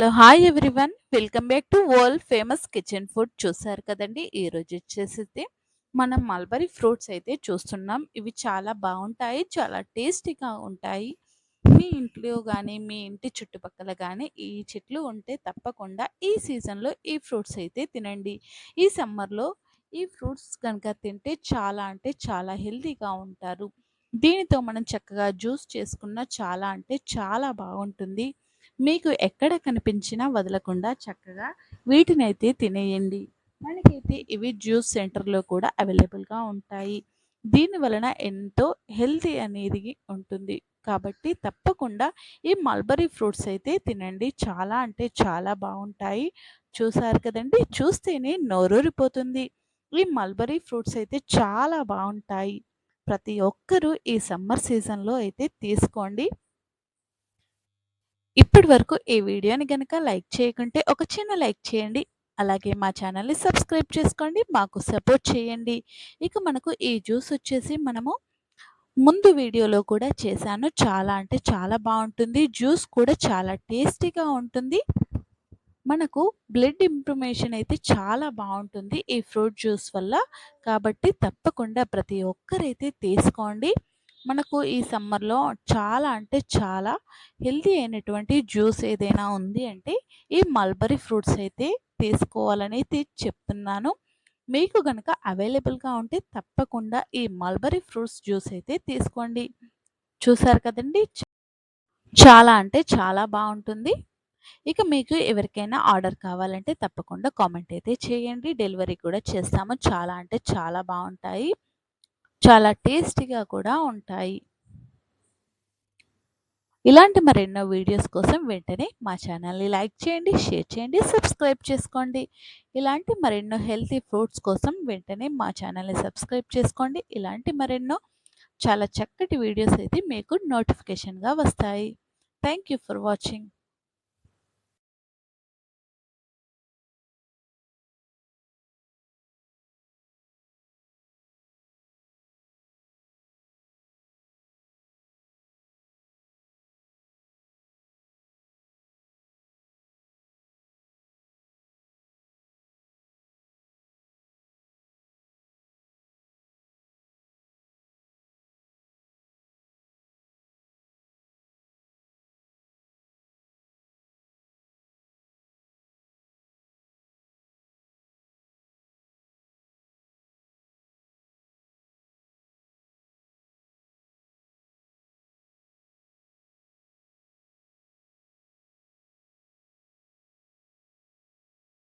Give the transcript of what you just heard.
So hi everyone, welcome back to world famous kitchen food. చూసారు కదండి, ఈరోజు వచ్చేసి మనం మల్బరీ ఫ్రూట్స్ అయితే చూస్తున్నాం. ఇవి చాలా బాగుంటాయి, చాలా టేస్టీగా ఉంటాయి. మీ ఇంట్లో కానీ మీ ఇంటి చుట్టుపక్కల కానీ ఈ చెట్లు ఉంటే తప్పకుండా ఈ సీజన్లో ఈ ఫ్రూట్స్ అయితే తినండి. ఈ సమ్మర్లో ఈ ఫ్రూట్స్ కనుక తింటే చాలా అంటే చాలా హెల్తీగా ఉంటారు. దీనితో మనం చక్కగా జ్యూస్ చేసుకున్న చాలా అంటే చాలా బాగుంటుంది. మీకు ఎక్కడ కనిపించినా వదలకుండా చక్కగా వీటినైతే తినేయండి. మనకైతే ఇవి జ్యూస్ సెంటర్‌లో కూడా అవైలబుల్‌గా ఉంటాయి. దీని వలన ఎంతో హెల్తీ అనేది ఉంటుంది. కాబట్టి తప్పకుండా ఈ మల్బరీ ఫ్రూట్స్ అయితే తినండి. చాలా అంటే చాలా బావుంటాయి. చూసారు కదండీ! చూస్తేనే నోరూరిపోతుంది. ఈ మల్బరీ ఫ్రూట్స్ అయితే చాలా బావుంటాయి. ప్రతి ఒక్కరూ ఈ సమ్మర్ సీజన్‌లో అయితే తీసుకోండి. ఇప్పటి వరకు ఈ వీడియోని గనక లైక్ చేయకుంటే ఒక చిన్న లైక్ చేయండి. అలాగే మా ఛానల్‌ని సబ్స్క్రైబ్ చేసుకోండి. మాకు సపోర్ట్ చేయండి. ఇక మనకు ఈ జ్యూస్ వచ్చేసి మనము ముందు వీడియోలో కూడా చేశాను. చాలా అంటే చాలా బావుంటుంది. జ్యూస్ కూడా చాలా టేస్టీగా ఉంటుంది. మనకు బ్లడ్ ఇంప్రూవ్‌మేషన్ అయితే చాలా బావుంటుంది ఈ ఫ్రూట్ జ్యూస్ వల్ల. కాబట్టి తప్పకుండా ప్రతి ఒక్కరైతే తీసుకోండి. మనకు ఈ సమ్మర్‌లో చాలా అంటే చాలా హెల్తీ అయినటువంటి జ్యూస్ ఏదైనా ఉంది అంటే ఈ మల్బరీ ఫ్రూట్స్ అయితే తీసుకోవాలనైతే చెప్తున్నాను. మీకు గనక అవైలబుల్‌గా ఉంటే తప్పకుండా ఈ మల్బరీ ఫ్రూట్స్ జ్యూస్ అయితే తీసుకోండి. చూసారు కదండీ! చాలా అంటే చాలా బావుంటుంది. ఇక మీకు ఎవరికైనా ఆర్డర్ కావాలంటే తప్పకుండా కామెంట్ అయితే చేయండి. డెలివరీ కూడా చేస్తాము. చాలా అంటే చాలా బావుంటాయి. చాలా టేస్టీగా కూడా ఉంటాయి. ఇలాంటి మరెన్నో వీడియోస్ కోసం వెంటనే మా ఛానల్‌ని లైక్ చేయండి, షేర్ చేయండి, సబ్స్క్రైబ్ చేసుకోండి. ఇలాంటి మరెన్నో హెల్తీ ఫ్రూట్స్ కోసం వెంటనే మా ఛానల్‌ని సబ్స్క్రైబ్ చేసుకోండి. ఇలాంటి మరెన్నో చాలా చక్కటి వీడియోస్ అయితే మీకు నోటిఫికేషన్‌గా వస్తాయి. Thank you for watching.